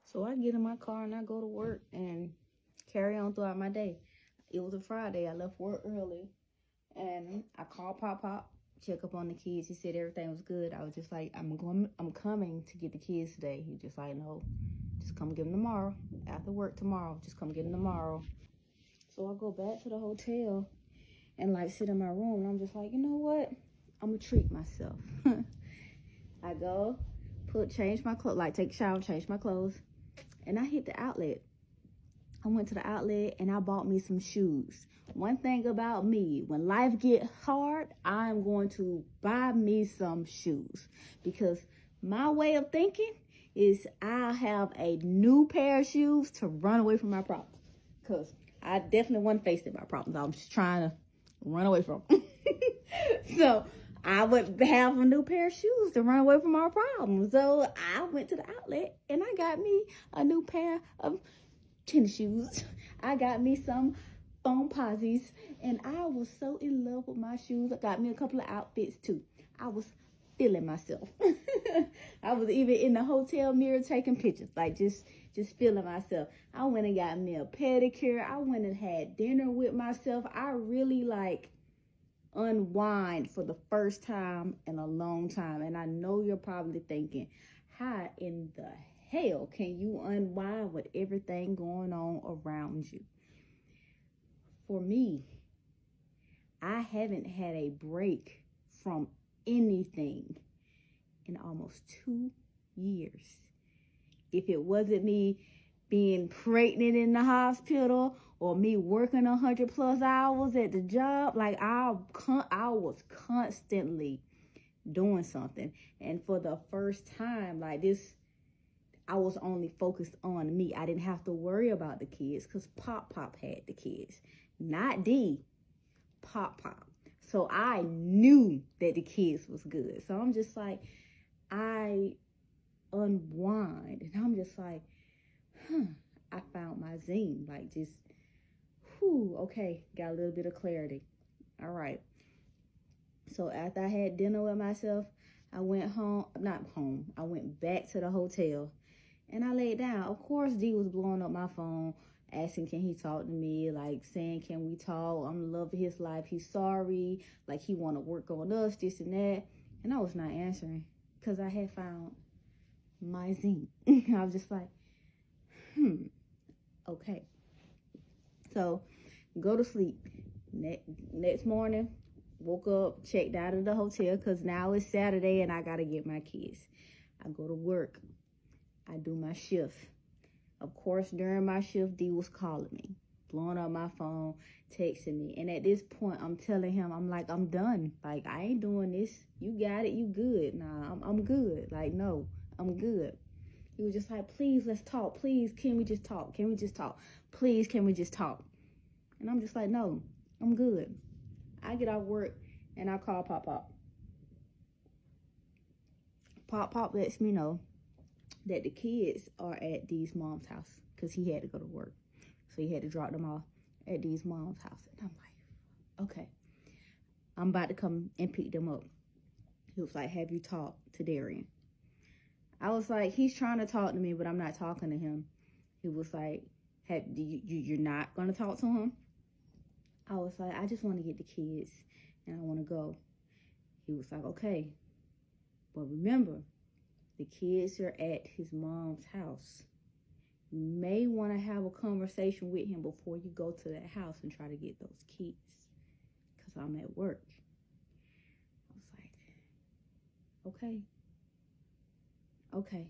So I get in my car and I go to work and carry on throughout my day. It was a Friday. I left work early and I called Pop Pop, check up on the kids. He said everything was good. I was just like, I'm coming to get the kids today. He just like, no, just come get them tomorrow. After work tomorrow, just come get them tomorrow. So I go back to the hotel and like sit in my room and I'm just like, you know what? I'm gonna treat myself. I go, change my clothes, like take a shower, change my clothes, and I hit the outlet. I went to the outlet and I bought me some shoes. One thing about me, when life get hard, I'm going to buy me some shoes because my way of thinking is I have a new pair of shoes to run away from my problems. Because I definitely wasn't facing my problems. I'm just trying to run away from them. So I would have a new pair of shoes to run away from our problems. So I went to the outlet and I got me a new pair of tennis shoes. I got me some foam posies and I was so in love with my shoes. I got me a couple of outfits too. I was feeling myself. I was even in the hotel mirror taking pictures, like just feeling myself. I went and got me a pedicure. I went and had dinner with myself. I really like unwind for the first time in a long time. And I know you're probably thinking, how in the hell can you unwind with everything going on around you? For me, I haven't had a break from anything in almost 2 years. If it wasn't me being pregnant in the hospital or me working 100+ hours at the job, like I was constantly doing something. And for the first time, like this, I was only focused on me. I didn't have to worry about the kids because Pop had the kids, not D, Pop. So I knew that the kids was good. So I'm just like, I unwind and I'm just like, I found my zine. Like just, okay, got a little bit of clarity. All right. So after I had dinner with myself, I went home, not home, I went back to the hotel and I laid down. Of course, D was blowing up my phone, asking, can he talk to me? Like saying, can we talk? I'm the love of his life. He's sorry. Like he want to work on us, this and that. And I was not answering because I had found my zine. I was just like, okay. So go to sleep. Next morning, woke up, checked out of the hotel because now it's Saturday and I got to get my kids. I go to work. I do my shift. Of course, during my shift, D was calling me, blowing up my phone, texting me. And at this point, I'm telling him, I'm like, I'm done. Like, I ain't doing this. You got it. You good. Nah, I'm good. Like, no, I'm good. He was just like, please, let's talk. Please, can we just talk? Can we just talk? Please, can we just talk? And I'm just like, no, I'm good. I get off work and I call Pop. Pop lets me know that the kids are at Dee's mom's house because he had to go to work. So he had to drop them off at Dee's mom's house. And I'm like, okay, I'm about to come and pick them up. He was like, have you talked to Darian? I was like, he's trying to talk to me, but I'm not talking to him. He was like, you're not going to talk to him? I was like, I just want to get the kids and I want to go. He was like, okay, but remember, the kids are at his mom's house. You may want to have a conversation with him before you go to that house and try to get those kids because I'm at work. I was like, okay,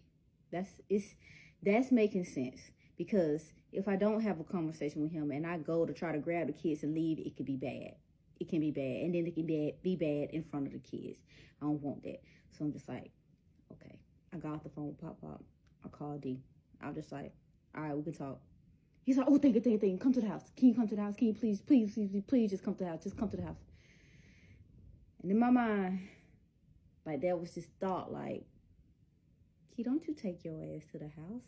that's making sense. Because if I don't have a conversation with him and I go to try to grab the kids and leave, it could be bad. It can be bad. And then it can be bad in front of the kids. I don't want that. So I'm just like, okay. I got off the phone with Pop. I called D. I was just like, all right, we can talk. He's like, oh, thank you. Come to the house. Can you come to the house? Can you please just come to the house? Just come to the house. And in my mind, like that was this thought like, Key, don't you take your ass to the house?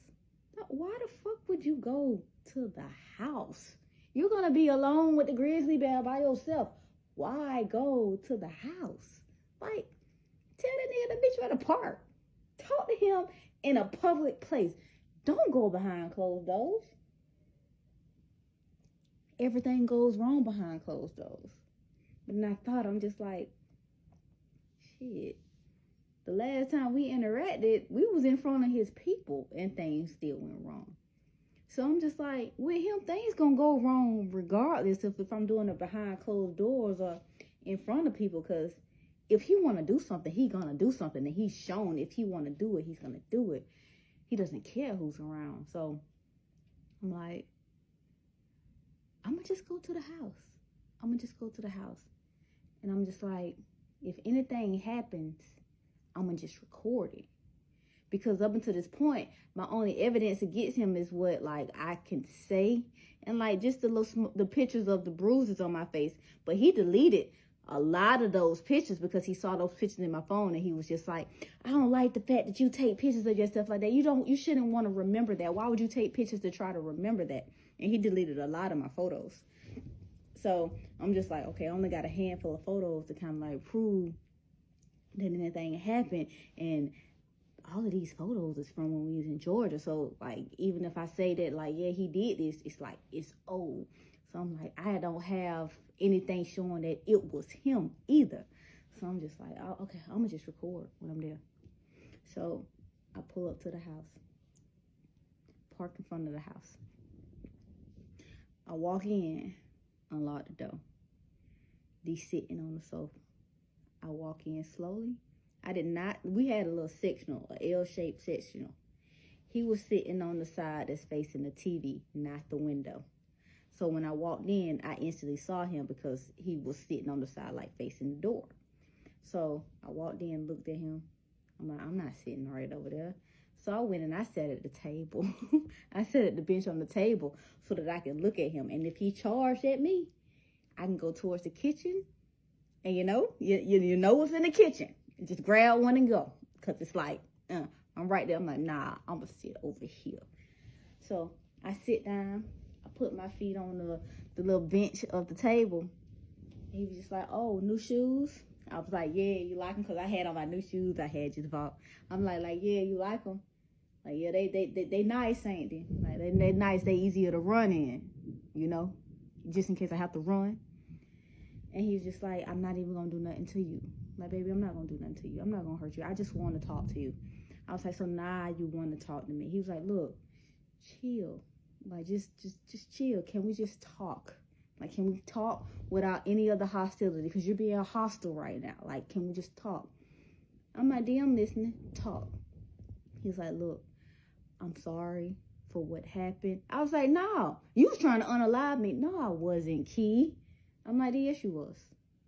Why the fuck would you go to the house? You're going to be alone with the grizzly bear by yourself. Why go to the house? Like, tell that nigga to meet you at a park. Talk to him in a public place. don't go behind closed doors. Everything goes wrong behind closed doors. But then I thought, I'm just like, shit. The last time we interacted, we was in front of his people and things still went wrong. So I'm just like, with him, things gonna go wrong regardless if I'm doing it behind closed doors or in front of people. Because if he want to do something, he gonna do something. And he's shown if he want to do it, he's gonna do it. He doesn't care who's around. So I'm like, I'm gonna just go to the house. I'm gonna just go to the house. And I'm just like, if anything happens, I'm gonna just record it. Because up until this point, my only evidence against him is what, like, I can say. And, like, just the pictures of the bruises on my face. But he deleted a lot of those pictures because he saw those pictures in my phone. And he was just like, I don't like the fact that you take pictures of yourself like that. You shouldn't want to remember that. Why would you take pictures to try to remember that? And he deleted a lot of my photos. So I'm just like, okay, I only got a handful of photos to kind of, like, prove that anything happened. And all of these photos is from when we was in Georgia. So, like, even if I say that, like, yeah, he did this, it's like, it's old. So I'm like, I don't have anything showing that it was him either. So I'm just like, oh, okay, I'm gonna just record when I'm there. So I pull up to the house, park in front of the house. I walk in, unlock the door. He's sitting on the sofa. I walk in slowly. We had a little sectional, an L-shaped sectional. He was sitting on the side that's facing the TV, not the window. So when I walked in, I instantly saw him because he was sitting on the side, like, facing the door. So I walked in, looked at him. I'm like, I'm not sitting right over there. So I went and I sat at the table. I sat at the bench on the table so that I could look at him. And if he charged at me, I can go towards the kitchen. And you know what's in the kitchen. Just grab one and go. Because it's like, I'm right there. I'm like, nah, I'm going to sit over here. So I sit down. I put my feet on the little bench of the table. He was just like, oh, new shoes? I was like, yeah, you like them? Because I had on my new shoes I had just bought. I'm like, yeah, you like them? Like, yeah, they nice, ain't they? Like, they nice. They easier to run in, you know? Just in case I have to run. And he was just like, I'm not even going to do nothing to you. Like, baby, I'm not going to do nothing to you. I'm not going to hurt you. I just want to talk to you. I was like, so now you want to talk to me. He was like, look, chill. Like, just chill. Can we just talk? Like, can we talk without any other hostility? Because you're being hostile right now. Like, can we just talk? I'm like, I'm listening. Talk. He's like, look, I'm sorry for what happened. I was like, no. You was trying to unalive me. No, I wasn't, Key. I'm like, yes, you was.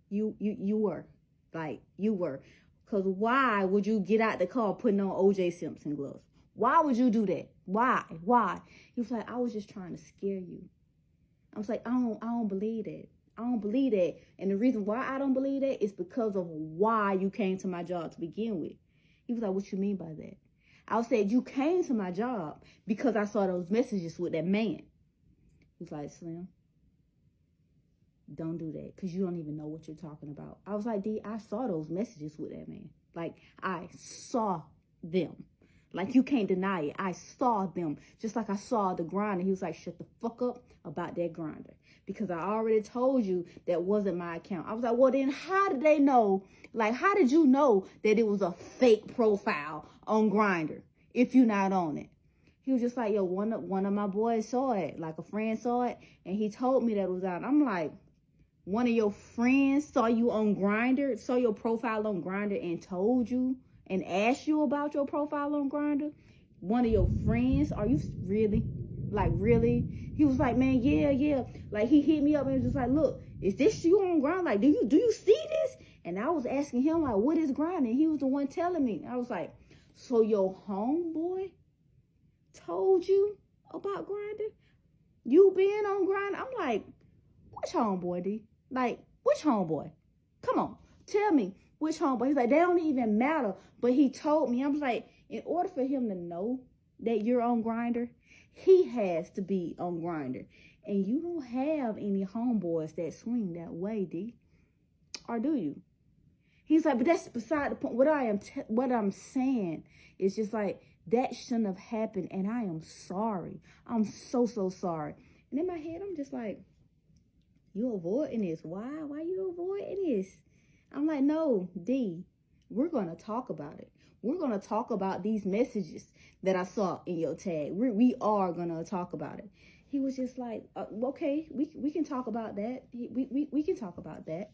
You were. Like, you were. Because why would you get out the car putting on O.J. Simpson gloves? Why would you do that? Why? He was like, I was just trying to scare you. I was like, I don't believe that. I don't believe that. And the reason why I don't believe that is because of why you came to my job to begin with. He was like, what you mean by that? I said, you came to my job because I saw those messages with that man. He was like, Slim, don't do that because you don't even know what you're talking about. I was like, D, I saw those messages with that man. Like, I saw them. Like, you can't deny it. I saw them. Just like I saw the grinder. He was like, shut the fuck up about that grinder. Because I already told you that wasn't my account. I was like, well, then how did they know? Like, how did you know that it was a fake profile on Grindr if you're not on it? He was just like, yo, one of my boys saw it. Like, a friend saw it. And he told me that it was out. I'm like, one of your friends saw you on Grindr, saw your profile on Grindr and told you and asked you about your profile on Grindr? One of your friends? Are you really? Like, really? He was like, man, yeah. Like, he hit me up and was just like, look, is this you on Grindr? Like, do you see this? And I was asking him, like, what is Grindr? And he was the one telling me. I was like, so your homeboy told you about Grindr? You being on Grindr? I'm like, which homeboy, D? Like, which homeboy? Come on, tell me which homeboy. He's like, they don't even matter. But he told me. I was like, in order for him to know that you're on Grindr, he has to be on Grindr. And you don't have any homeboys that swing that way, D. Or do you? He's like, but that's beside the point. What I'm saying is just like, That shouldn't have happened, and I am sorry. I'm so sorry. And in my head, I'm just like, you avoiding this? Why you avoiding this? I'm like, no, D, we're gonna talk about it. We're gonna talk about these messages that I saw in your tag. We are gonna talk about it. He was just like, okay, we can talk about that. We can talk about that.